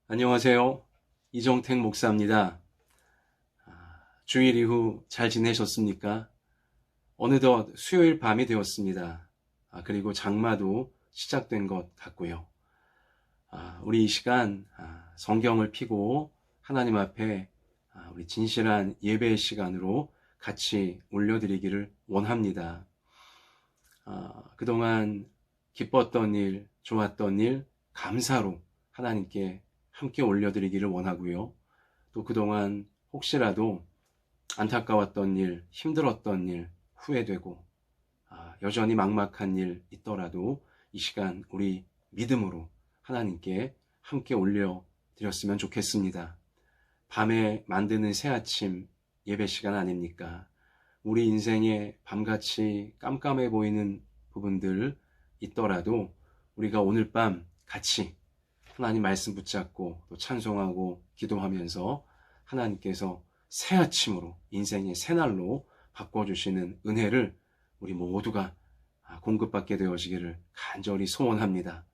안녕하세요. 이정택 목사입니다. 주일 이후 잘 지내셨습니까? 어느덧 수요일 밤이 되었습니다. 그리고 장마도 시작된 것 같고요. 우리 이 시간 성경을 펴고 하나님 앞에 우리 진실한 예배의 시간으로 같이 올려드리기를 원합니다. 그동안 기뻤던 일, 좋았던 일, 감사로 하나님께 함께 올려드리기를 원하고요. 또 그동안 혹시라도 안타까웠던 일, 힘들었던 일, 후회되고 여전히 막막한 일 있더라도 이 시간 우리 믿음으로 하나님께 함께 올려드렸으면 좋겠습니다. 밤에 만드는 새 아침 예배 시간 아닙니까? 우리 인생에 밤같이 깜깜해 보이는 부분들 있더라도 우리가 오늘 밤 같이 하나님 말씀 붙잡고 또 찬송하고 기도하면서 하나님께서 새 아침으로 인생의 새날로 바꿔주시는 은혜를 우리 모두가 공급받게 되어지기를 간절히 소원합니다.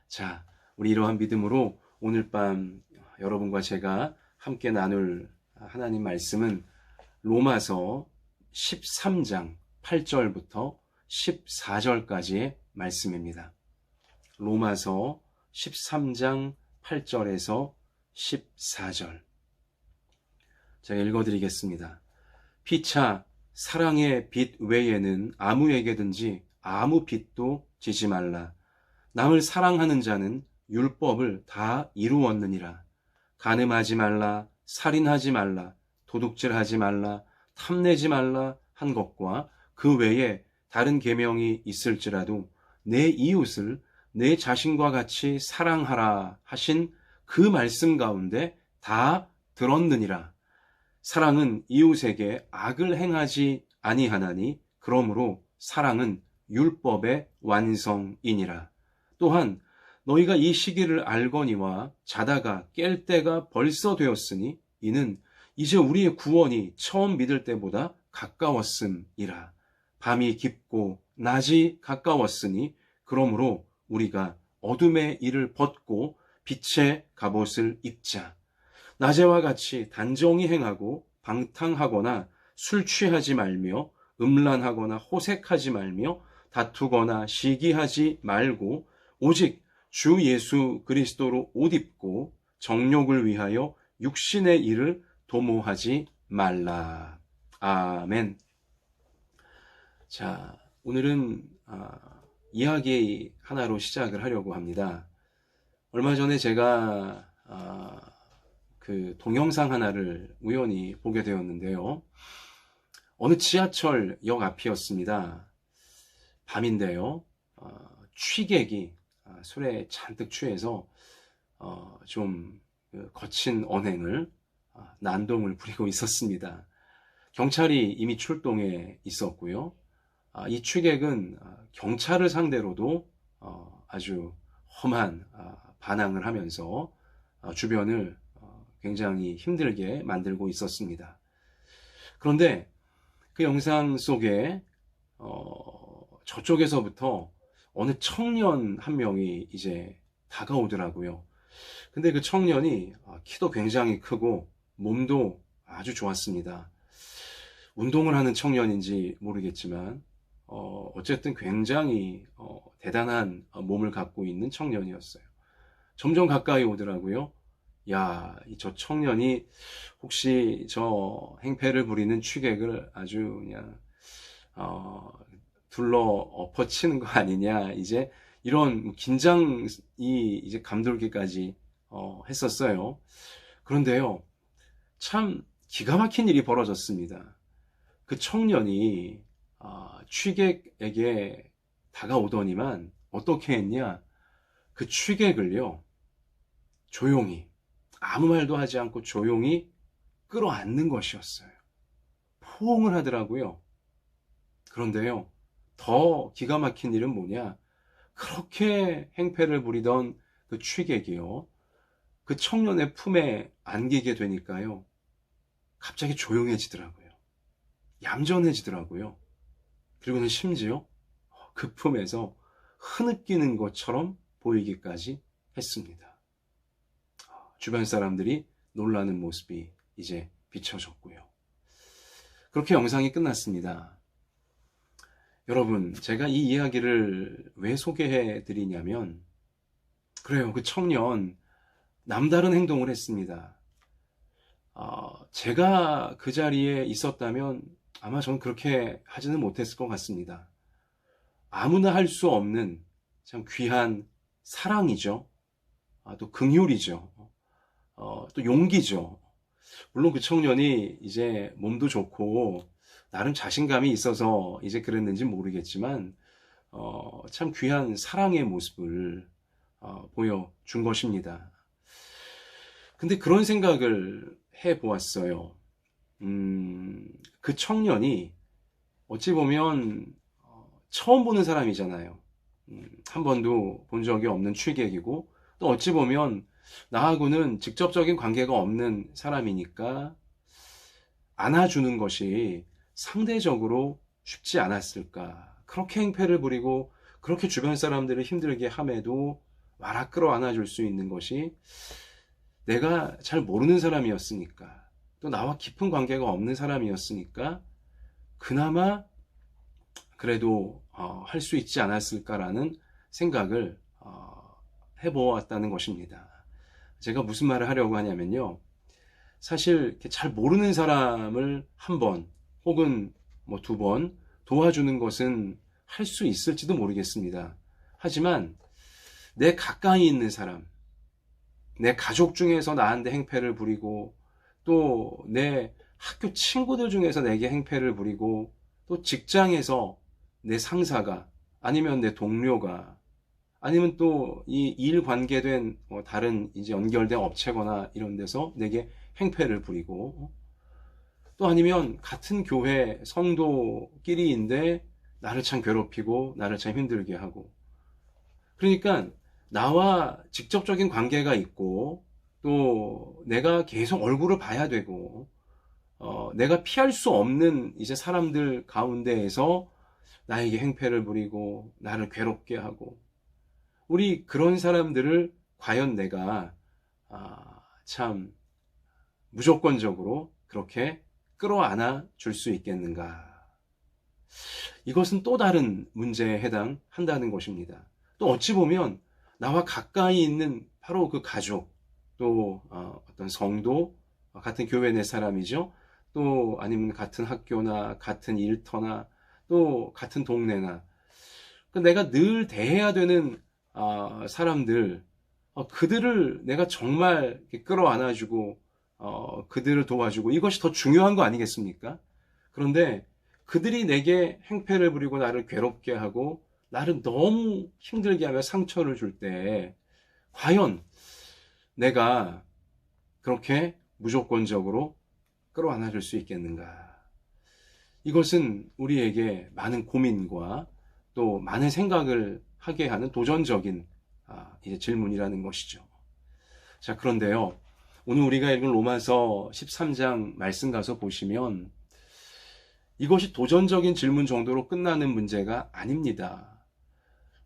자, 우리 이러한 믿음으로 오늘 밤 여러분과 제가 함께 나눌 하나님 말씀은 로마서 13장 8절부터 14절까지의 말씀입니다. 로마서 13장 8절에서 14절. 제가 읽어드리겠습니다. 피차 사랑의 빚 외에는 아무에게든지 아무 빚도 지지 말라. 남을 사랑하는 자는 율법을 다 이루었느니라. 간음하지 말라, 살인하지 말라, 도둑질하지 말라, 탐내지 말라 한 것과 그 외에 다른 계명이 있을지라도 내 이웃을 내 자신과 같이 사랑하라 하신 그 말씀 가운데 다 들었느니라. 사랑은 이웃에게 악을 행하지 아니하나니 그러므로 사랑은 율법의 완성이니라. 또한 너희가 이 시기를 알거니와 자다가 깰 때가 벌써 되었으니 이는 이제 우리의 구원이 처음 믿을 때보다 가까웠음이라. 밤이 깊고 낮이 가까웠으니 그러므로 우리가 어둠의 일을 벗고 빛의 갑옷을 입자. 낮에와 같이 단정히 행하고 방탕하거나 술 취하지 말며 음란하거나 호색하지 말며 다투거나 시기하지 말고 오직 주 예수 그리스도로 옷 입고 정욕을 위하여 육신의 일을 도모하지 말라. 아멘. 자, 오늘은 이야기 하나로 시작을 하려고 합니다. 얼마 전에 제가 그 동영상 하나를 우연히 보게 되었는데요. 어느 지하철역 앞이었습니다. 밤인데요. 취객이 술에 잔뜩 취해서 좀 거친 언행을 난동을 부리고 있었습니다. 경찰이 이미 출동해 있었고요. 이 취객은 경찰을 상대로도 아주 험한 반항을 하면서 주변을 굉장히 힘들게 만들고 있었습니다. 그런데 그 영상 속에 저쪽에서부터 어느 청년 한 명이 이제 다가오더라고요. 근데 그 청년이 키도 굉장히 크고 몸도 아주 좋았습니다. 운동을 하는 청년인지 모르겠지만 어쨌든 굉장히 대단한 몸을 갖고 있는 청년이었어요. 점점 가까이 오더라고요. 야, 저 청년이 혹시 저 행패를 부리는 취객을 아주 그냥 둘러 엎어치는 거 아니냐, 이제 이런 긴장이 이제 감돌기까지 했었어요. 그런데요, 참 기가 막힌 일이 벌어졌습니다. 그 청년이 취객에게 다가오더니만 어떻게 했냐, 그 취객을요 조용히, 아무 말도 하지 않고 조용히 끌어안는 것이었어요. 포옹을 하더라고요. 그런데요, 더 기가 막힌 일은 뭐냐, 그렇게 행패를 부리던 그 취객이요, 그 청년의 품에 안기게 되니까요, 갑자기 조용해지더라고요. 얌전해지더라고요. 그리고는 심지어 그 품에서 흐느끼는 것처럼 보이기까지 했습니다. 주변 사람들이 놀라는 모습이 이제 비춰졌고요. 그렇게 영상이 끝났습니다. 여러분, 제가 이 이야기를 왜 소개해 드리냐면, 그래요, 그 청년 남다른 행동을 했습니다. 제가 그 자리에 있었다면 아마 전 그렇게 하지는 못했을 것 같습니다. 아무나 할 수 없는 참 귀한 사랑이죠. 또 긍휼이죠. 또 용기죠. 물론 그 청년이 이제 몸도 좋고 나름 자신감이 있어서 이제 그랬는지 모르겠지만 참 귀한 사랑의 모습을 보여준 것입니다. 근데 그런 생각을 해보았어요. 그 청년이 어찌 보면 처음 보는 사람이잖아요. 한 번도 본 적이 없는 취객이고, 또 어찌 보면 나하고는 직접적인 관계가 없는 사람이니까 안아주는 것이 상대적으로 쉽지 않았을까. 그렇게 행패를 부리고 그렇게 주변 사람들을 힘들게 함에도 와라 끌어 안아줄 수 있는 것이 내가 잘 모르는 사람이었으니까, 또 나와 깊은 관계가 없는 사람이었으니까 그나마 그래도 할 수 있지 않았을까라는 생각을 해보았다는 것입니다. 제가 무슨 말을 하려고 하냐면요, 사실 이렇게 잘 모르는 사람을 한 번 혹은 뭐 두 번 도와주는 것은 할 수 있을지도 모르겠습니다. 하지만 내 가까이 있는 사람, 내 가족 중에서 나한테 행패를 부리고, 또 내 학교 친구들 중에서 내게 행패를 부리고, 또 직장에서 내 상사가, 아니면 내 동료가, 아니면 또 이 일 관계된 다른 이제 연결된 업체거나 이런 데서 내게 행패를 부리고, 또 아니면 같은 교회 성도끼리인데 나를 참 괴롭히고 나를 참 힘들게 하고, 그러니까 나와 직접적인 관계가 있고, 또 내가 계속 얼굴을 봐야 되고, 내가 피할 수 없는 이제 사람들 가운데에서 나에게 행패를 부리고 나를 괴롭게 하고, 우리 그런 사람들을 과연 내가 참 무조건적으로 그렇게 끌어안아 줄 수 있겠는가? 이것은 또 다른 문제에 해당한다는 것입니다. 또 어찌 보면 나와 가까이 있는 바로 그 가족, 또 어떤 성도, 같은 교회 내 사람이죠. 또 아니면 같은 학교나 같은 일터나 또 같은 동네나, 내가 늘 대해야 되는 사람들, 그들을 내가 정말 끌어안아주고 그들을 도와주고, 이것이 더 중요한 거 아니겠습니까? 그런데 그들이 내게 행패를 부리고 나를 괴롭게 하고 나를 너무 힘들게 하며 상처를 줄 때 과연 내가 그렇게 무조건적으로 끌어안아줄 수 있겠는가? 이것은 우리에게 많은 고민과 또 많은 생각을 하게 하는 도전적인 이제 질문이라는 것이죠. 자, 그런데요, 오늘 우리가 읽은 로마서 13장 말씀 가서 보시면 이것이 도전적인 질문 정도로 끝나는 문제가 아닙니다.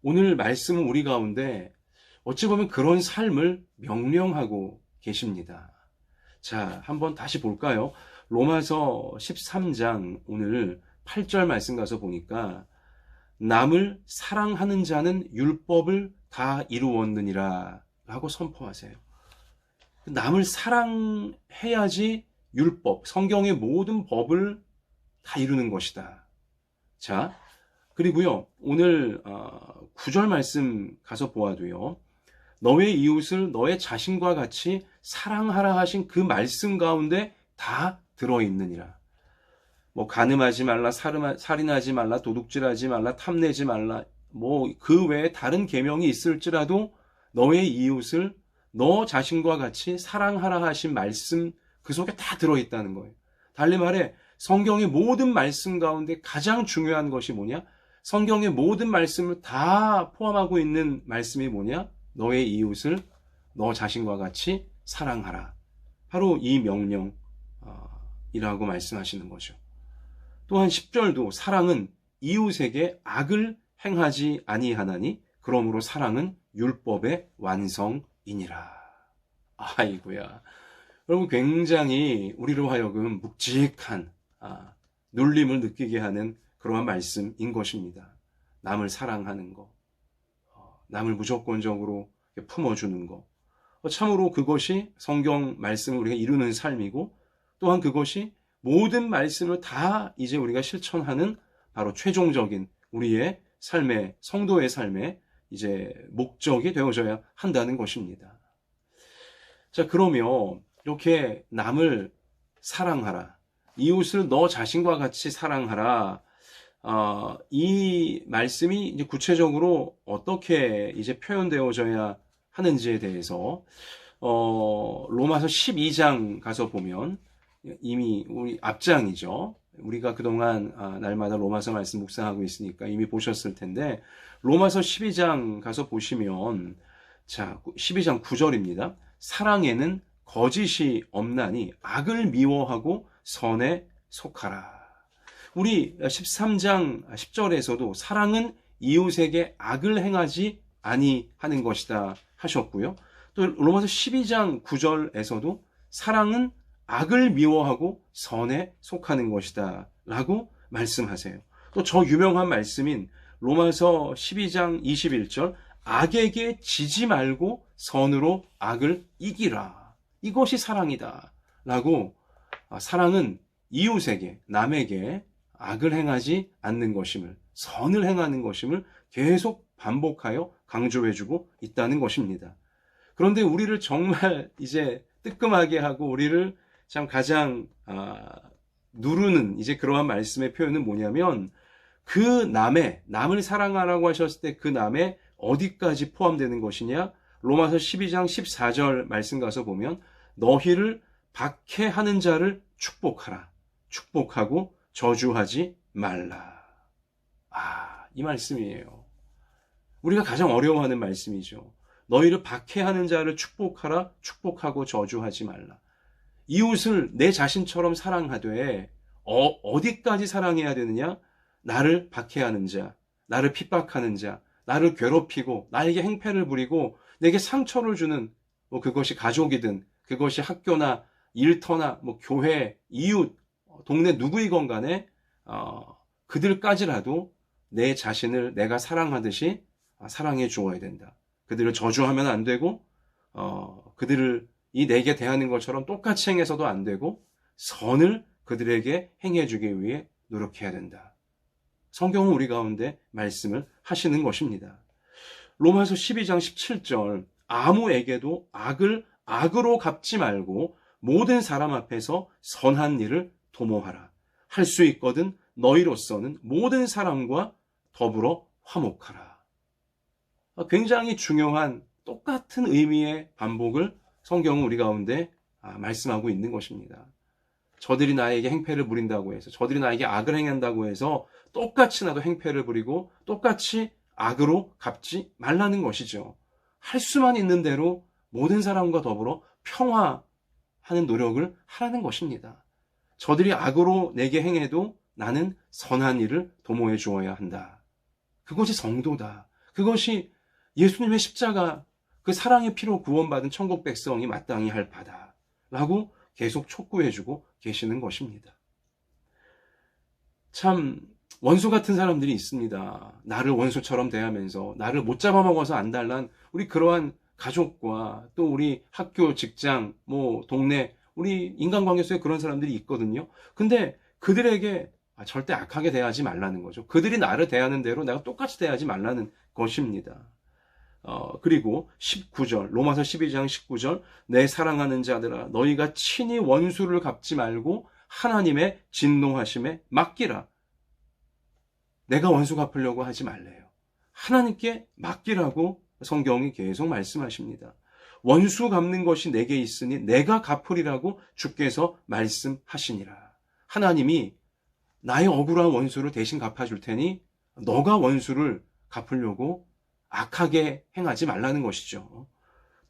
오늘 말씀은 우리 가운데 어찌 보면 그런 삶을 명령하고 계십니다. 자, 한번 다시 볼까요? 로마서 13장 오늘 8절 말씀 가서 보니까 남을 사랑하는 자는 율법을 다 이루었느니라 라고 선포하세요. 남을 사랑해야지 율법, 성경의 모든 법을 다 이루는 것이다. 자, 그리고요, 오늘 9절 말씀 가서 보아도요, 너의 이웃을 너의 자신과 같이 사랑하라 하신 그 말씀 가운데 다 들어있느니라. 뭐 간음하지 말라, 살인하지 말라, 도둑질하지 말라, 탐내지 말라, 뭐 그 외에 다른 계명이 있을지라도 너의 이웃을 너 자신과 같이 사랑하라 하신 말씀 그 속에 다 들어있다는 거예요. 달리 말해 성경의 모든 말씀 가운데 가장 중요한 것이 뭐냐? 성경의 모든 말씀을 다 포함하고 있는 말씀이 뭐냐? 너의 이웃을 너 자신과 같이 사랑하라. 바로 이 명령이라고 말씀하시는 거죠. 또한 10절도 사랑은 이웃에게 악을 행하지 아니하나니 그러므로 사랑은 율법의 완성이니라. 아이고야. 여러분 굉장히 우리로 하여금 묵직한 눌림을 느끼게 하는 그러한 말씀인 것입니다. 남을 사랑하는 거, 남을 무조건적으로 품어주는 거. 참으로 그것이 성경 말씀을 우리가 이루는 삶이고 또한 그것이 모든 말씀을 다 이제 우리가 실천하는 바로 최종적인 우리의 삶의, 성도의 삶의 이제 목적이 되어져야 한다는 것입니다. 자, 그러면 이렇게 남을 사랑하라, 이웃을 너 자신과 같이 사랑하라. 이 말씀이 이제 구체적으로 어떻게 이제 표현되어져야 하는지에 대해서 로마서 12장 가서 보면 이미 우리 앞장이죠. 우리가 그동안 날마다 로마서 말씀 묵상하고 있으니까 이미 보셨을 텐데 로마서 12장 가서 보시면 자 12장 9절입니다. 사랑에는 거짓이 없나니 악을 미워하고 선에 속하라. 우리 13장 10절에서도 사랑은 이웃에게 악을 행하지 아니하는 것이다 하셨고요. 또 로마서 12장 9절에서도 사랑은 악을 미워하고 선에 속하는 것이다 라고 말씀하세요. 또 저 유명한 말씀인 로마서 12장 21절 악에게 지지 말고 선으로 악을 이기라. 이것이 사랑이다 라고 사랑은 이웃에게 남에게 악을 행하지 않는 것임을, 선을 행하는 것임을 계속 반복하여 강조해주고 있다는 것입니다. 그런데 우리를 정말 이제 뜨끔하게 하고 우리를 참 가장 누르는 이제 그러한 말씀의 표현은 뭐냐면 그 남을 사랑하라고 하셨을 때 그 남의 어디까지 포함되는 것이냐? 로마서 12장 14절 말씀 가서 보면 너희를 박해하는 자를 축복하라. 축복하고 저주하지 말라. 이 말씀이에요. 우리가 가장 어려워하는 말씀이죠. 너희를 박해하는 자를 축복하라. 축복하고 저주하지 말라. 이웃을 내 자신처럼 사랑하되 어디까지 사랑해야 되느냐? 나를 박해하는 자, 나를 핍박하는 자, 나를 괴롭히고 나에게 행패를 부리고 내게 상처를 주는 그것이 가족이든 그것이 학교나 일터나 교회, 이웃, 동네 누구이건 간에 그들까지라도 내 자신을 내가 사랑하듯이 사랑해 주어야 된다. 그들을 저주하면 안 되고 그들을 내게 대하는 것처럼 똑같이 행해서도 안 되고 선을 그들에게 행해 주기 위해 노력해야 된다. 성경은 우리 가운데 말씀을 하시는 것입니다. 로마서 12장 17절 아무에게도 악을 악으로 갚지 말고 모든 사람 앞에서 선한 일을 도모하라. 할 수 있거든 너희로서는 모든 사람과 더불어 화목하라. 굉장히 중요한 똑같은 의미의 반복을 성경은 우리 가운데 말씀하고 있는 것입니다. 저들이 나에게 행패를 부린다고 해서 저들이 나에게 악을 행한다고 해서 똑같이 나도 행패를 부리고 똑같이 악으로 갚지 말라는 것이죠. 할 수만 있는 대로 모든 사람과 더불어 평화하는 노력을 하라는 것입니다. 저들이 악으로 내게 행해도 나는 선한 일을 도모해 주어야 한다. 그것이 성도다. 그것이 예수님의 십자가 그 사랑의 피로 구원받은 천국 백성이 마땅히 할 바다 라고 계속 촉구해주고 계시는 것입니다. 참 원수 같은 사람들이 있습니다. 나를 원수처럼 대하면서 나를 못 잡아먹어서 안달난 우리 그러한 가족과 또 우리 학교, 직장, 동네 우리 인간관계 속에 그런 사람들이 있거든요. 근데 그들에게 절대 악하게 대하지 말라는 거죠. 그들이 나를 대하는 대로 내가 똑같이 대하지 말라는 것입니다. 그리고 19절 로마서 12장 19절 내 사랑하는 자들아 너희가 친히 원수를 갚지 말고 하나님의 진노하심에 맡기라. 내가 원수 갚으려고 하지 말래요. 하나님께 맡기라고 성경이 계속 말씀하십니다. 원수 갚는 것이 내게 있으니 내가 갚으리라고 주께서 말씀하시니라. 하나님이 나의 억울한 원수를 대신 갚아줄 테니 너가 원수를 갚으려고 악하게 행하지 말라는 것이죠.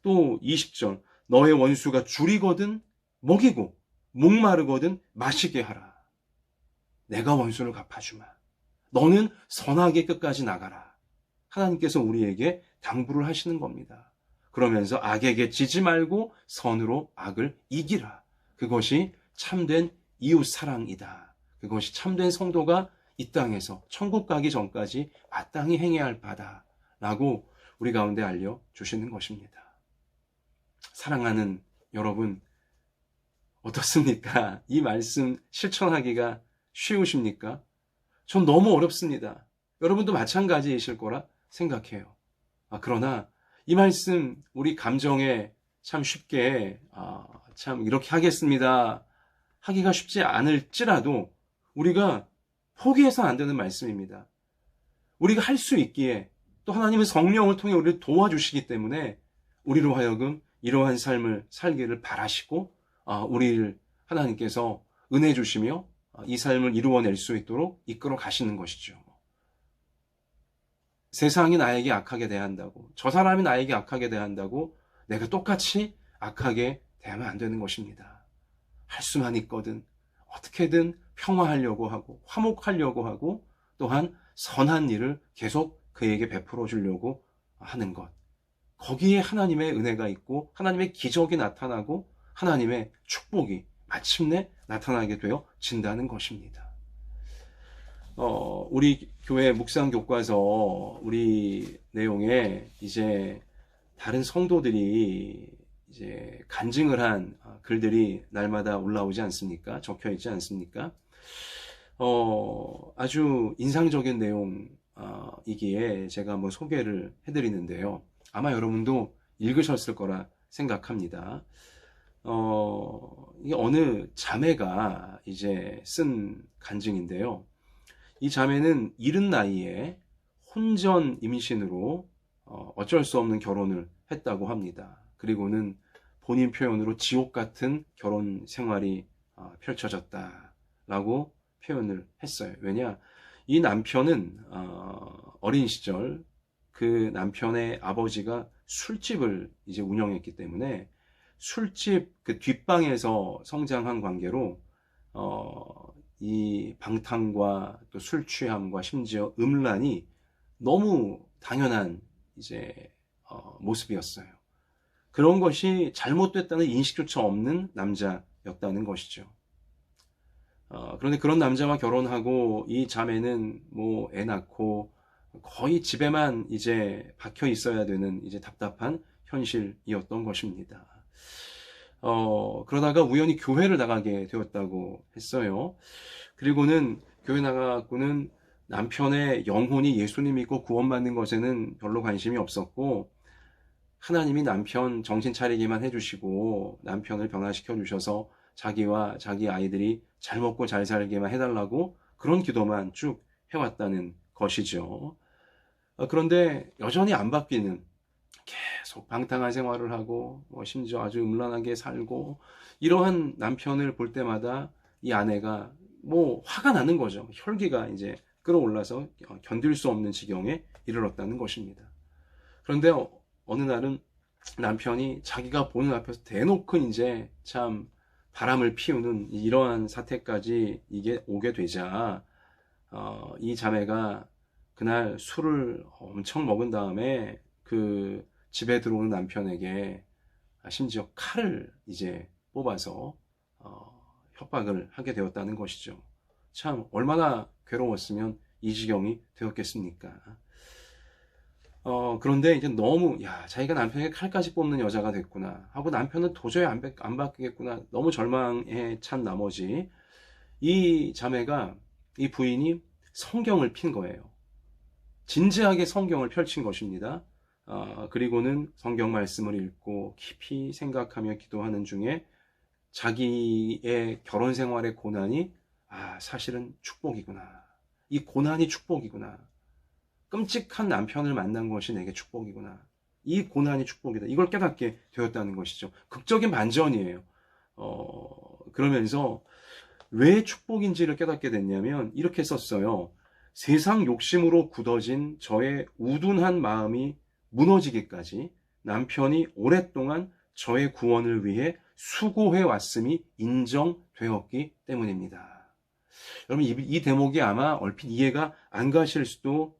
또 20절 너의 원수가 줄이거든 먹이고 목마르거든 마시게 하라. 내가 원수를 갚아주마. 너는 선하게 끝까지 나가라. 하나님께서 우리에게 당부를 하시는 겁니다. 그러면서 악에게 지지 말고 선으로 악을 이기라. 그것이 참된 이웃 사랑이다. 그것이 참된 성도가 이 땅에서 천국 가기 전까지 마땅히 행해야 할 바다. 라고 우리 가운데 알려주시는 것입니다. 사랑하는 여러분, 어떻습니까? 이 말씀 실천하기가 쉬우십니까? 전 너무 어렵습니다. 여러분도 마찬가지이실 거라 생각해요. 그러나 이 말씀 우리 감정에 참 쉽게 참 이렇게 하겠습니다 하기가 쉽지 않을지라도 우리가 포기해서는 안 되는 말씀입니다. 우리가 할 수 있기에 또 하나님의 성령을 통해 우리를 도와주시기 때문에 우리로 하여금 이러한 삶을 살기를 바라시고 우리를 하나님께서 은혜 주시며 이 삶을 이루어낼 수 있도록 이끌어 가시는 것이죠. 세상이 나에게 악하게 대한다고, 저 사람이 나에게 악하게 대한다고 내가 똑같이 악하게 대하면 안 되는 것입니다. 할 수만 있거든 어떻게든 평화하려고 하고 화목하려고 하고 또한 선한 일을 계속 그에게 베풀어 주려고 하는 것, 거기에 하나님의 은혜가 있고 하나님의 기적이 나타나고 하나님의 축복이 마침내 나타나게 되어진다는 것입니다. 우리 교회 묵상 교과서 우리 내용에 이제 다른 성도들이 이제 간증을 한 글들이 날마다 올라오지 않습니까? 적혀 있지 않습니까? 아주 인상적인 내용이기에 제가 한번 소개를 해드리는데요. 아마 여러분도 읽으셨을 거라 생각합니다. 이게 어느 자매가 이제 쓴 간증인데요. 이 자매는 이른 나이에 혼전 임신으로 어쩔 수 없는 결혼을 했다고 합니다. 그리고는 본인 표현으로 지옥 같은 결혼 생활이 펼쳐졌다라고 표현을 했어요. 왜냐? 이 남편은 어린 시절 그 남편의 아버지가 술집을 이제 운영했기 때문에 술집 그 뒷방에서 성장한 관계로 이 방탕과 또 술 취함과 심지어 음란이 너무 당연한 이제 모습이었어요. 그런 것이 잘못됐다는 인식조차 없는 남자였다는 것이죠. 그런데 그런 남자와 결혼하고 이 자매는 뭐 애 낳고 거의 집에만 이제 박혀 있어야 되는 이제 답답한 현실이었던 것입니다. 그러다가 우연히 교회를 나가게 되었다고 했어요. 그리고는 교회 나가고는 남편의 영혼이 예수님 믿고 구원받는 것에는 별로 관심이 없었고, 하나님이 남편 정신 차리기만 해주시고 남편을 변화시켜 주셔서 자기와 자기 아이들이 잘 먹고 잘 살게만 해달라고 그런 기도만 쭉 해왔다는 것이죠. 그런데 여전히 안 바뀌는, 계속 방탕한 생활을 하고 심지어 아주 음란하게 살고 이러한 남편을 볼 때마다 이 아내가 화가 나는 거죠. 혈기가 이제 끌어올라서 견딜 수 없는 지경에 이르렀다는 것입니다. 그런데 어느 날은 남편이 자기가 보는 앞에서 대놓고 이제 참 바람을 피우는 이러한 사태까지 이게 오게 되자 이 자매가 그날 술을 엄청 먹은 다음에 그 집에 들어오는 남편에게 심지어 칼을 이제 뽑아서 협박을 하게 되었다는 것이죠. 참 얼마나 괴로웠으면 이 지경이 되었겠습니까? 그런데 이제 너무 자기가 남편에게 칼까지 뽑는 여자가 됐구나 하고 남편은 도저히 안 바뀌겠구나, 너무 절망에 찬 나머지 이 자매가, 이 부인이 성경을 핀 거예요. 진지하게 성경을 펼친 것입니다. 그리고는 성경 말씀을 읽고 깊이 생각하며 기도하는 중에 자기의 결혼 생활의 고난이 사실은 축복이구나, 이 고난이 축복이구나, 끔찍한 남편을 만난 것이 내게 축복이구나, 이 고난이 축복이다, 이걸 깨닫게 되었다는 것이죠. 극적인 반전이에요. 그러면서 왜 축복인지를 깨닫게 됐냐면 이렇게 썼어요. 세상 욕심으로 굳어진 저의 우둔한 마음이 무너지기까지 남편이 오랫동안 저의 구원을 위해 수고해 왔음이 인정되었기 때문입니다. 여러분, 이 대목이 아마 얼핏 이해가 안 가실 수도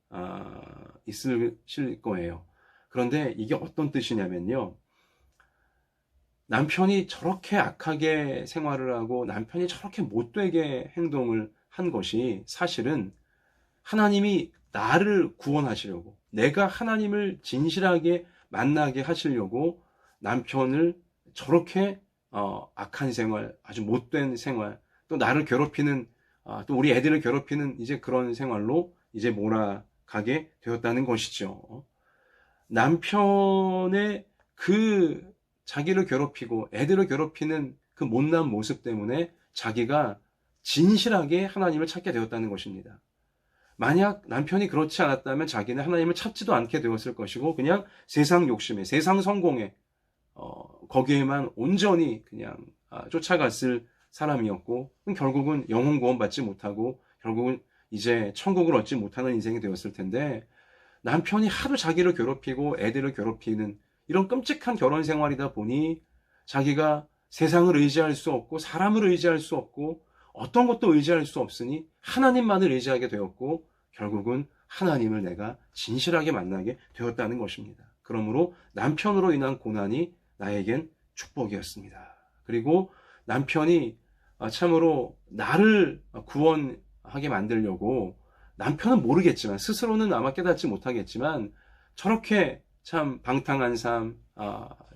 있으실 거예요. 그런데 이게 어떤 뜻이냐면요. 남편이 저렇게 악하게 생활을 하고 남편이 저렇게 못되게 행동을 한 것이 사실은 하나님이 나를 구원하시려고, 내가 하나님을 진실하게 만나게 하시려고 남편을 저렇게 악한 생활, 아주 못된 생활, 또 나를 괴롭히는, 또 우리 애들을 괴롭히는 이제 그런 생활로 이제 몰아가게 되었다는 것이죠. 남편의 그 자기를 괴롭히고 애들을 괴롭히는 그 못난 모습 때문에 자기가 진실하게 하나님을 찾게 되었다는 것입니다. 만약 남편이 그렇지 않았다면 자기는 하나님을 찾지도 않게 되었을 것이고 그냥 세상 욕심에, 세상 성공에 거기에만 온전히 그냥 쫓아갔을 사람이었고 결국은 영혼 구원받지 못하고 결국은 이제 천국을 얻지 못하는 인생이 되었을 텐데, 남편이 하도 자기를 괴롭히고 애들을 괴롭히는 이런 끔찍한 결혼 생활이다 보니 자기가 세상을 의지할 수 없고 사람을 의지할 수 없고 어떤 것도 의지할 수 없으니 하나님만을 의지하게 되었고 결국은 하나님을 내가 진실하게 만나게 되었다는 것입니다. 그러므로 남편으로 인한 고난이 나에겐 축복이었습니다. 그리고 남편이 참으로 나를 구원하게 만들려고, 남편은 모르겠지만 스스로는 아마 깨닫지 못하겠지만 저렇게 참 방탕한 삶,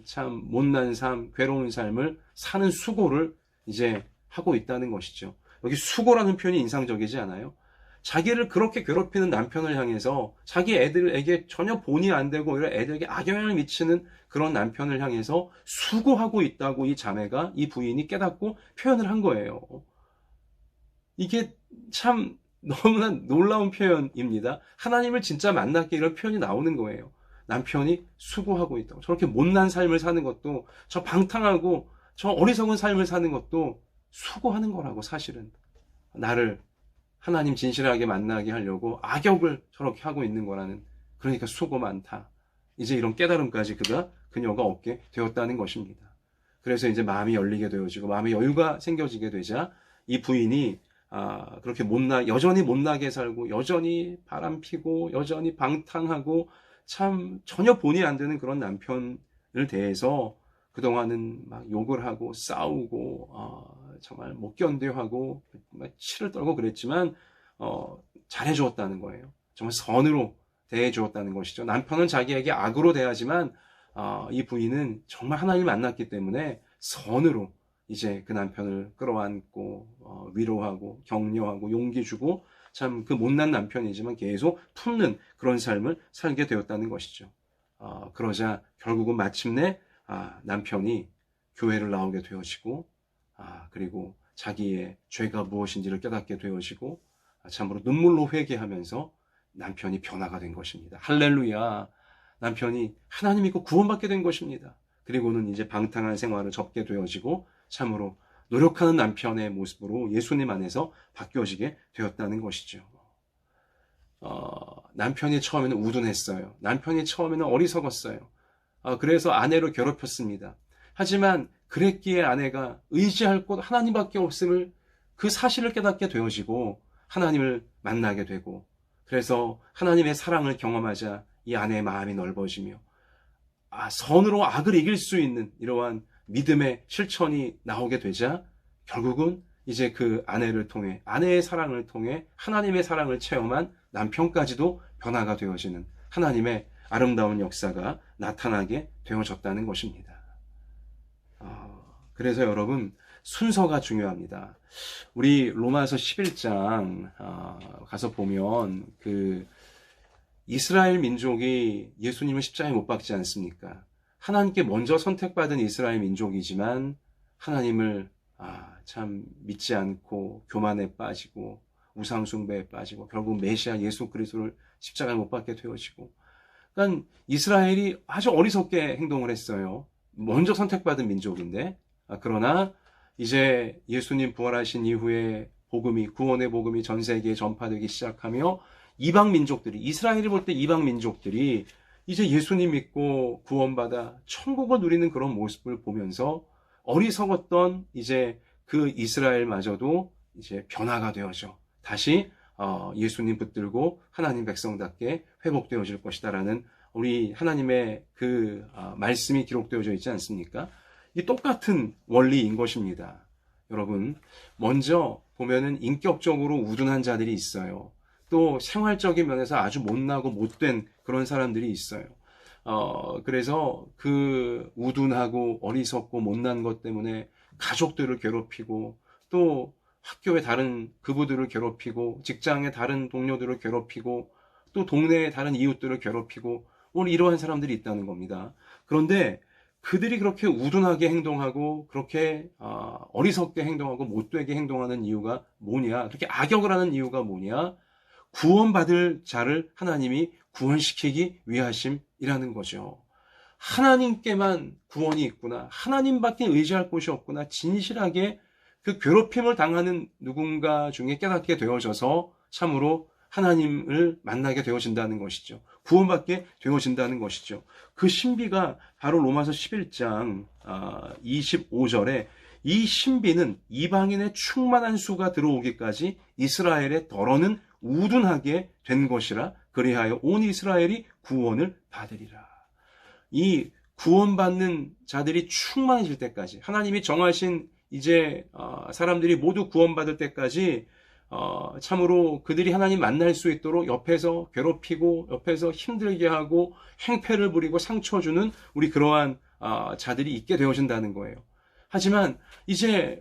참 못난 삶, 괴로운 삶을 사는 수고를 이제 하고 있다는 것이죠. 여기 수고라는 표현이 인상적이지 않아요? 자기를 그렇게 괴롭히는 남편을 향해서 자기 애들에게 전혀 본의 안 되고 이런 애들에게 악영향을 미치는 그런 남편을 향해서 수고하고 있다고 이 자매가, 이 부인이 깨닫고 표현을 한 거예요. 이게 참 너무나 놀라운 표현입니다. 하나님을 진짜 만났기에 이런 표현이 나오는 거예요. 남편이 수고하고 있다고. 저렇게 못난 삶을 사는 것도, 저 방탕하고 저 어리석은 삶을 사는 것도 수고하는 거라고. 사실은 나를 하나님 진실하게 만나게 하려고 악역을 저렇게 하고 있는 거라는, 그러니까 수고 많다. 이제 이런 깨달음까지 그녀가 얻게 되었다는 것입니다. 그래서 이제 마음이 열리게 되어지고 마음의 여유가 생겨지게 되자 이 부인이 그렇게 여전히 못나게 살고 여전히 바람피고 여전히 방탕하고 참 전혀 본의 안 되는 그런 남편을 대해서 그동안은 막 욕을 하고 싸우고 정말 못 견뎌하고 치를 떨고 그랬지만 잘해주었다는 거예요. 정말 선으로 대해주었다는 것이죠. 남편은 자기에게 악으로 대하지만 이 부인은 정말 하나님을 만났기 때문에 선으로 이제 그 남편을 끌어안고 위로하고 격려하고 용기 주고, 참 그 못난 남편이지만 계속 품는 그런 삶을 살게 되었다는 것이죠. 그러자 결국은 마침내 남편이 교회를 나오게 되어지고 그리고 자기의 죄가 무엇인지를 깨닫게 되어지고 참으로 눈물로 회개하면서 남편이 변화가 된 것입니다. 할렐루야. 남편이 하나님 믿고 구원받게 된 것입니다. 그리고는 이제 방탕한 생활을 접게 되어지고 참으로 노력하는 남편의 모습으로 예수님 안에서 바뀌어지게 되었다는 것이죠. 남편이 처음에는 우둔했어요. 남편이 처음에는 어리석었어요. 그래서 아내를 괴롭혔습니다. 하지만 그랬기에 아내가 의지할 곳 하나님밖에 없음을, 그 사실을 깨닫게 되어지고 하나님을 만나게 되고, 그래서 하나님의 사랑을 경험하자 이 아내의 마음이 넓어지며 선으로 악을 이길 수 있는 이러한 믿음의 실천이 나오게 되자 결국은 이제 그 아내를 통해, 아내의 사랑을 통해 하나님의 사랑을 체험한 남편까지도 변화가 되어지는 하나님의 아름다운 역사가 나타나게 되어졌다는 것입니다. 그래서 여러분, 순서가 중요합니다. 우리 로마서 11장 가서 보면 그 이스라엘 민족이 예수님을 십자가에 못 박지 않습니까? 하나님께 먼저 선택받은 이스라엘 민족이지만 하나님을 참 믿지 않고 교만에 빠지고 우상숭배에 빠지고 결국 메시아 예수 그리스도를 십자가에 못 박게 되어지고, 그러니까 이스라엘이 아주 어리석게 행동을 했어요. 먼저 선택받은 민족인데 그러나 이제 예수님 부활하신 이후에 복음이, 구원의 복음이 전 세계에 전파되기 시작하며 이방 민족들이, 이스라엘이 볼 때 이방 민족들이 이제 예수님 믿고 구원받아 천국을 누리는 그런 모습을 보면서 어리석었던 이제 그 이스라엘마저도 이제 변화가 되어져 다시 예수님 붙들고 하나님 백성답게 회복되어질 것이다라는 우리 하나님의 그 말씀이 기록되어져 있지 않습니까? 이 똑같은 원리인 것입니다. 여러분, 먼저 보면은 인격적으로 우둔한 자들이 있어요. 또 생활적인 면에서 아주 못나고 못된 그런 사람들이 있어요. 그래서 그 우둔하고 어리석고 못난 것 때문에 가족들을 괴롭히고, 또 학교의 다른 그부들을 괴롭히고, 직장의 다른 동료들을 괴롭히고, 또 동네의 다른 이웃들을 괴롭히고, 오늘 이러한 사람들이 있다는 겁니다. 그런데 그들이 그렇게 우둔하게 행동하고, 그렇게 어리석게 행동하고 못되게 행동하는 이유가 뭐냐, 그렇게 악역을 하는 이유가 뭐냐, 구원받을 자를 하나님이 구원시키기 위하심이라는 거죠. 하나님께만 구원이 있구나, 하나님밖에 의지할 곳이 없구나, 진실하게 그 괴롭힘을 당하는 누군가 중에 깨닫게 되어져서 참으로 하나님을 만나게 되어진다는 것이죠. 구원받게 되어진다는 것이죠. 그 신비가 바로 로마서 11장 25절에 이 신비는 이방인의 충만한 수가 들어오기까지 이스라엘의 덜어는 우둔하게 된 것이라, 그리하여 온 이스라엘이 구원을 받으리라. 이 구원받는 자들이 충만해질 때까지, 하나님이 정하신 이제 사람들이 모두 구원받을 때까지 참으로 그들이 하나님 만날 수 있도록 옆에서 괴롭히고, 옆에서 힘들게 하고, 행패를 부리고 상처 주는 우리 그러한 자들이 있게 되어진다는 거예요. 하지만 이제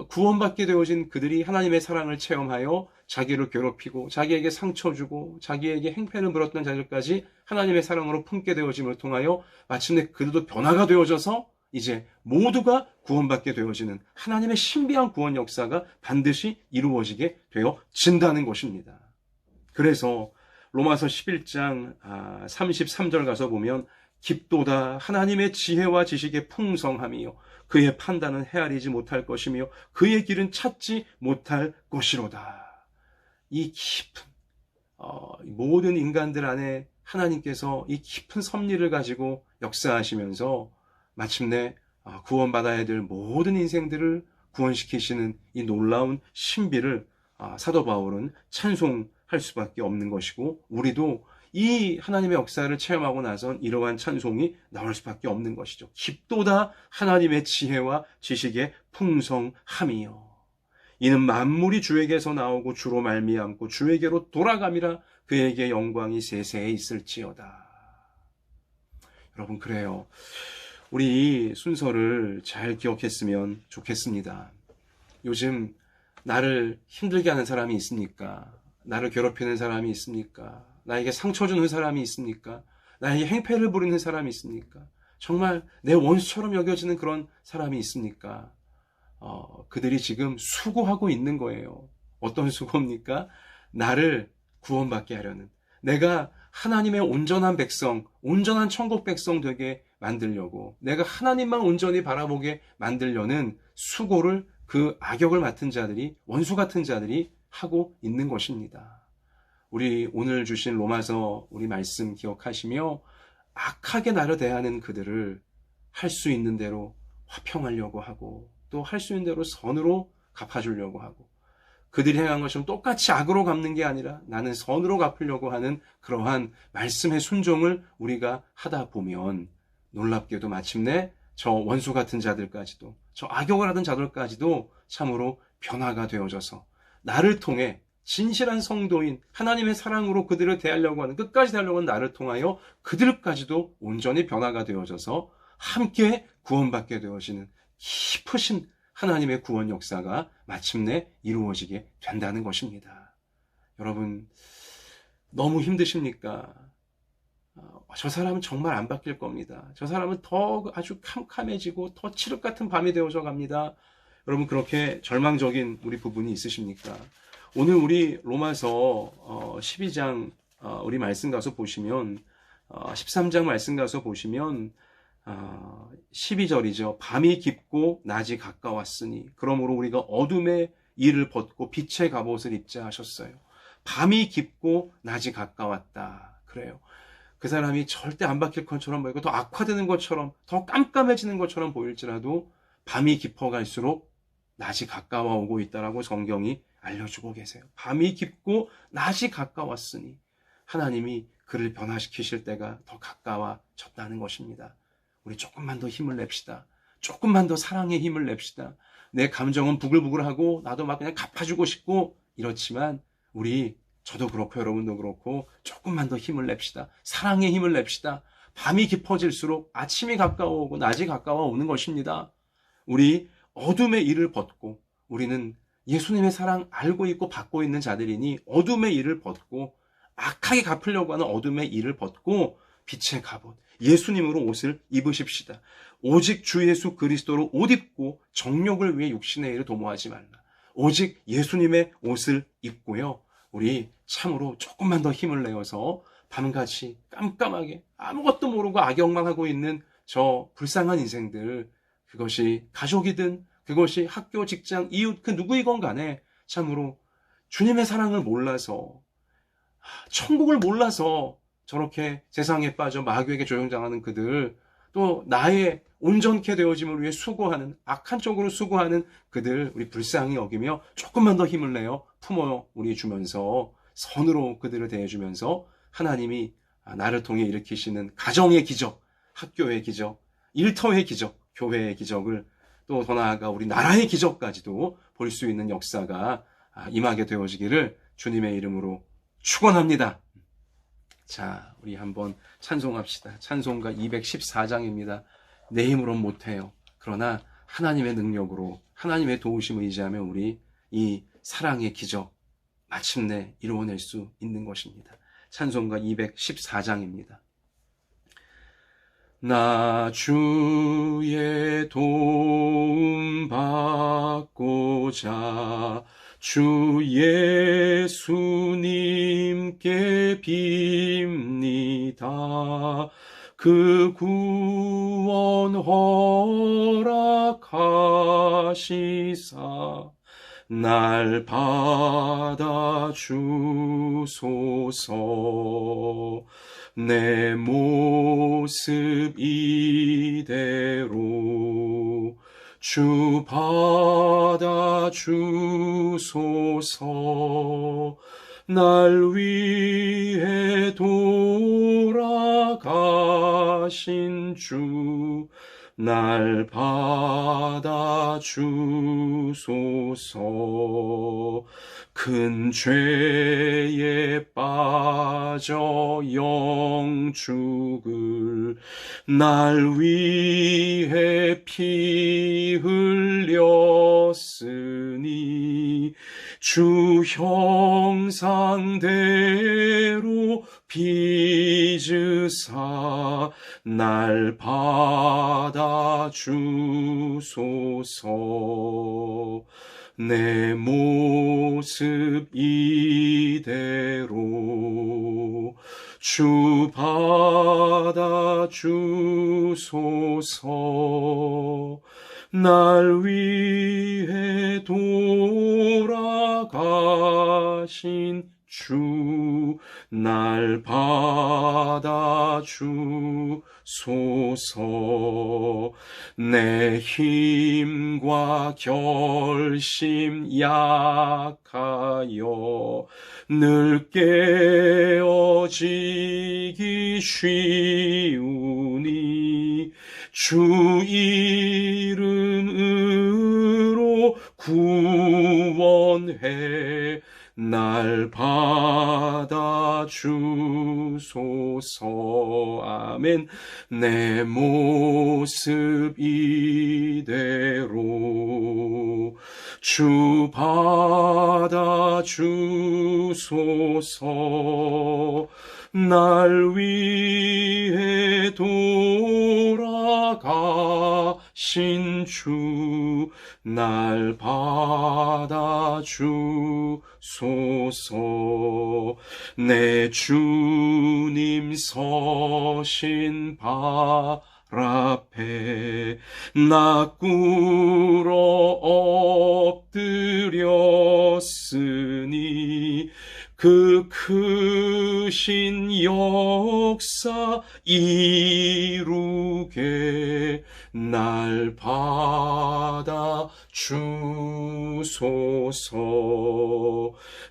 구원받게 되어진 그들이 하나님의 사랑을 체험하여 자기를 괴롭히고, 자기에게 상처 주고, 자기에게 행패를 부렸던 자들까지 하나님의 사랑으로 품게 되어짐을 통하여 마침내 그들도 변화가 되어져서 이제 모두가 구원받게 되어지는 하나님의 신비한 구원 역사가 반드시 이루어지게 되어진다는 것입니다. 그래서 로마서 11장 33절 가서 보면, 깊도다 하나님의 지혜와 지식의 풍성함이요 그의 판단은 헤아리지 못할 것이며 그의 길은 찾지 못할 것이로다. 이 깊은 모든 인간들 안에 하나님께서 이 깊은 섭리를 가지고 역사하시면서 마침내 구원받아야 될 모든 인생들을 구원시키시는 이 놀라운 신비를 사도 바울은 찬송할 수밖에 없는 것이고, 우리도 이 하나님의 역사를 체험하고 나선 이러한 찬송이 나올 수밖에 없는 것이죠. 깊도다 하나님의 지혜와 지식의 풍성함이요 이는 만물이 주에게서 나오고 주로 말미암고 주에게로 돌아감이라, 그에게 영광이 세세에 있을지어다. 여러분, 그래요. 우리 이 순서를 잘 기억했으면 좋겠습니다. 요즘 나를 힘들게 하는 사람이 있습니까? 나를 괴롭히는 사람이 있습니까? 나에게 상처 주는 사람이 있습니까? 나에게 행패를 부리는 사람이 있습니까? 정말 내 원수처럼 여겨지는 그런 사람이 있습니까? 그들이 지금 수고하고 있는 거예요. 어떤 수고입니까? 나를 구원받게 하려는, 내가 하나님의 온전한 백성, 온전한 천국 백성 되게 만들려고, 내가 하나님만 온전히 바라보게 만들려는 수고를 그 악역을 맡은 자들이, 원수 같은 자들이 하고 있는 것입니다. 우리 오늘 주신 로마서 우리 말씀 기억하시며, 악하게 나를 대하는 그들을 할 수 있는 대로 화평하려고 하고, 또 할 수 있는 대로 선으로 갚아주려고 하고, 그들이 행한 것처럼 똑같이 악으로 갚는 게 아니라 나는 선으로 갚으려고 하는 그러한 말씀의 순종을 우리가 하다 보면, 놀랍게도 마침내 저 원수 같은 자들까지도, 저 악역을 하던 자들까지도 참으로 변화가 되어져서 나를 통해 진실한 성도인 하나님의 사랑으로 그들을 대하려고 하는, 끝까지 대하려고 하는 나를 통하여 그들까지도 온전히 변화가 되어져서 함께 구원받게 되어지는 깊으신 하나님의 구원 역사가 마침내 이루어지게 된다는 것입니다. 여러분, 너무 힘드십니까? 저 사람은 정말 안 바뀔 겁니다. 저 사람은 더 아주 캄캄해지고 더 칠흑 같은 밤이 되어져 갑니다. 여러분, 그렇게 절망적인 우리 부분이 있으십니까? 오늘 우리 로마서 12장 우리 말씀 가서 보시면, 13장 말씀 가서 보시면 12절이죠. 밤이 깊고 낮이 가까웠으니 그러므로 우리가 어둠의 일을 벗고 빛의 갑옷을 입자 하셨어요. 밤이 깊고 낮이 가까웠다. 그래요. 그 사람이 절대 안 바뀔 것처럼 보이고 더 악화되는 것처럼, 더 깜깜해지는 것처럼 보일지라도 밤이 깊어갈수록 낮이 가까워 오고 있다라고 성경이 알려주고 계세요. 밤이 깊고 낮이 가까웠으니 하나님이 그를 변화시키실 때가 더 가까워졌다는 것입니다. 우리 조금만 더 힘을 냅시다. 조금만 더 사랑의 힘을 냅시다. 내 감정은 부글부글하고 나도 막 그냥 갚아주고 싶고 이렇지만 저도 그렇고 여러분도 그렇고 조금만 더 힘을 냅시다. 사랑의 힘을 냅시다. 밤이 깊어질수록 아침이 가까워오고 낮이 가까워오는 것입니다. 우리 어둠의 일을 벗고 우리는 예수님의 사랑 알고 있고 받고 있는 자들이니 어둠의 일을 벗고 악하게 갚으려고 하는 어둠의 일을 벗고 빛의 갑옷 예수님으로 옷을 입으십시다. 오직 주 예수 그리스도로 옷 입고 정욕을 위해 육신의 일을 도모하지 말라. 오직 예수님의 옷을 입고요. 우리 참으로 조금만 더 힘을 내어서 밤같이 깜깜하게 아무것도 모르고 악역만 하고 있는 저 불쌍한 인생들, 그것이 가족이든 그것이 학교, 직장, 이웃 그 누구이건 간에 참으로 주님의 사랑을 몰라서 천국을 몰라서 저렇게 세상에 빠져 마귀에게 조종당하는 그들, 또 나의 온전케 되어짐을 위해 수고하는 악한 쪽으로 수고하는 그들 우리 불쌍히 여기며 조금만 더 힘을 내어 품어 우리 주면서 선으로 그들을 대해주면서 하나님이 나를 통해 일으키시는 가정의 기적, 학교의 기적, 일터의 기적, 교회의 기적을 또 더 나아가 우리 나라의 기적까지도 볼 수 있는 역사가 임하게 되어지기를 주님의 이름으로 축원합니다. 자, 우리 한번 찬송합시다. 찬송가 214장입니다. 내 힘으로는 못해요. 그러나 하나님의 능력으로 하나님의 도우심을 의지하면 우리 이 사랑의 기적 마침내 이루어낼 수 있는 것입니다. 찬송가 214장입니다. 나 주의 도움 받고자 주 예수님께 빕니다. 그 구원 허락하시사 날 받아주소서. 내 모습 이대로 주 받아주소서. 날 위해 돌아가신 주 날 받아주소서. 큰 죄에 빠져 영죽을 날 위해 피 흘렸으니 주 형상대로 빚으사 날 받아주소서. 내 모습 이대로 주 받아주소서. 날 위해 돌아가신 주 날 받아주소서. 내 힘과 결심 약하여 늘 깨어지기 쉬우니 주 이름으로 구원해 날 받아주소서. 아멘. 내 모습 이대로 주 받아주소서. 날 위해 돌아가신 주 날 받아주소서. 내 주님 서신 발 앞에 나 꿇어 엎드렸으니 그 크신 역사 이루게 날 받아 주소서.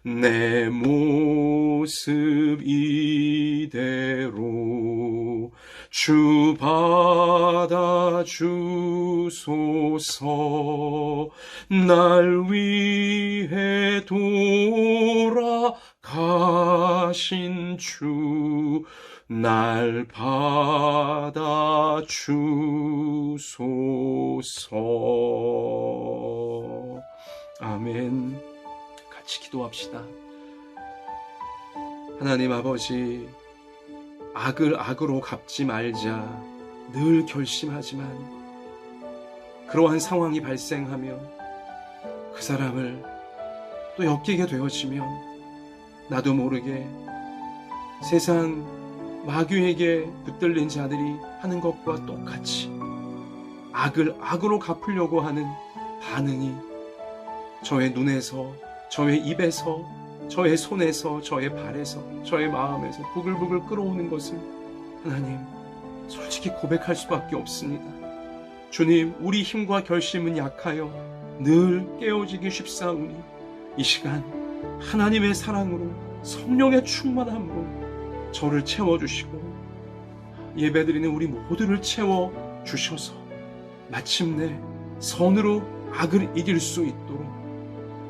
내 모습 이대로 주 받아 주소서. 날 위해 돌아가신 주 날 받아 주소서. 아멘. 같이 기도합시다. 하나님 아버지, 악을 악으로 갚지 말자 늘 결심하지만 그러한 상황이 발생하면 그 사람을 또 엮이게 되어지면 나도 모르게 세상 마귀에게 붙들린 자들이 하는 것과 똑같이 악을 악으로 갚으려고 하는 반응이 저의 눈에서, 저의 입에서, 저의 손에서, 저의 발에서, 저의 마음에서 부글부글 끓어오는 것을 하나님 솔직히 고백할 수밖에 없습니다. 주님, 우리 힘과 결심은 약하여 늘 깨어지기 쉽사오니 이 시간 하나님의 사랑으로, 성령의 충만함으로 저를 채워주시고 예배드리는 우리 모두를 채워주셔서 마침내 선으로 악을 이길 수 있도록,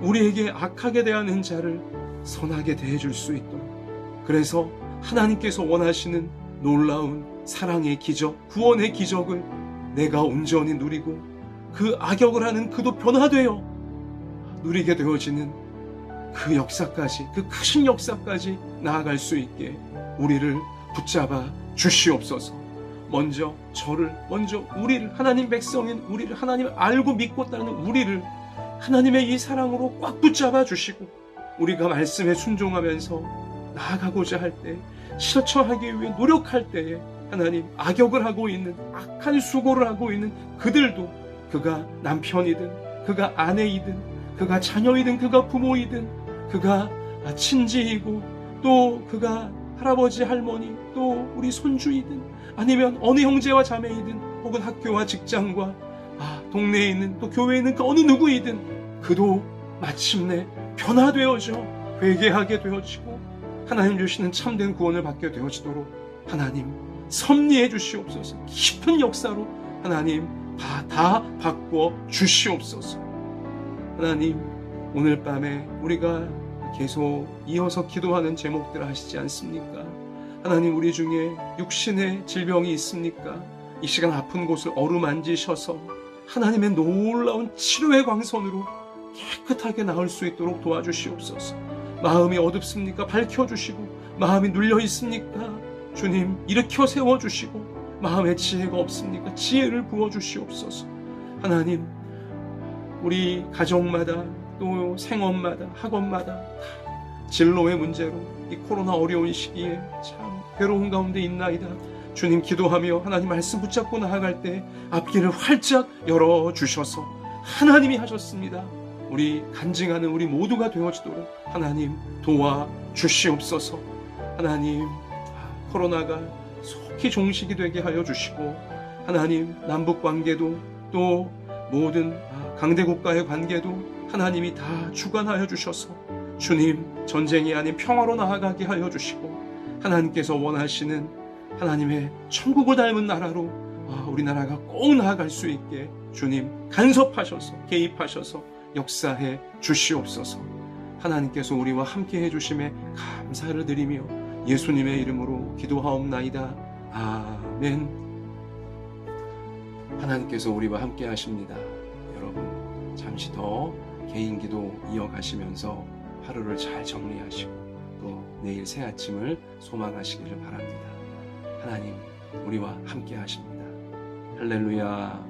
우리에게 악하게 대하는 자를 선하게 대해줄 수 있도록, 그래서 하나님께서 원하시는 놀라운 사랑의 기적, 구원의 기적을 내가 온전히 누리고 그 악역을 하는 그도 변화되어 누리게 되어지는 그 역사까지, 그 크신 역사까지 나아갈 수 있게 우리를 붙잡아 주시옵소서. 먼저 저를, 먼저 우리를, 하나님 백성인 우리를, 하나님을 알고 믿고 따르는 우리를 하나님의 이 사랑으로 꽉 붙잡아 주시고, 우리가 말씀에 순종하면서 나아가고자 할 때, 실천하기 위해 노력할 때에 하나님 악역을 하고 있는, 악한 수고를 하고 있는 그들도, 그가 남편이든 그가 아내이든 그가 자녀이든 그가 부모이든 그가 친지이고 또 그가 할아버지 할머니 또 우리 손주이든 아니면 어느 형제와 자매이든 혹은 학교와 직장과 동네에 있는 또 교회에 있는 그 어느 누구이든 그도 마침내 변화되어져 회개하게 되어지고 하나님 주시는 참된 구원을 받게 되어지도록 하나님 섭리해 주시옵소서. 깊은 역사로 하나님 다 바꿔 주시옵소서. 하나님, 오늘 밤에 우리가 계속 이어서 기도하는 제목들 하시지 않습니까? 하나님, 우리 중에 육신의 질병이 있습니까? 이 시간 아픈 곳을 어루만지셔서 하나님의 놀라운 치료의 광선으로 깨끗하게 나을 수 있도록 도와주시옵소서. 마음이 어둡습니까? 밝혀주시고, 마음이 눌려 있습니까? 주님, 일으켜 세워주시고, 마음에 지혜가 없습니까? 지혜를 부어주시옵소서. 하나님, 우리 가정마다 또 생업마다 학원마다 다 진로의 문제로 이 코로나 어려운 시기에 참 괴로운 가운데 있나이다. 주님, 기도하며 하나님 말씀 붙잡고 나아갈 때 앞길을 활짝 열어주셔서 하나님이 하셨습니다. 우리 간증하는 우리 모두가 되어지도록 하나님 도와주시옵소서. 하나님, 코로나가 속히 종식이 되게 하여 주시고, 하나님 남북관계도 또 모든 강대국가의 관계도 하나님이 다 주관하여 주셔서 주님 전쟁이 아닌 평화로 나아가게 하여 주시고, 하나님께서 원하시는 하나님의 천국을 닮은 나라로 우리나라가 꼭 나아갈 수 있게 주님 간섭하셔서 개입하셔서 역사해 주시옵소서. 하나님께서 우리와 함께 해주심에 감사를 드리며 예수님의 이름으로 기도하옵나이다. 아멘. 하나님께서 우리와 함께 하십니다. 여러분 잠시 더 개인 기도 이어가시면서 하루를 잘 정리하시고 또 내일 새 아침을 소망하시기를 바랍니다. 하나님 우리와 함께 하십니다. 할렐루야.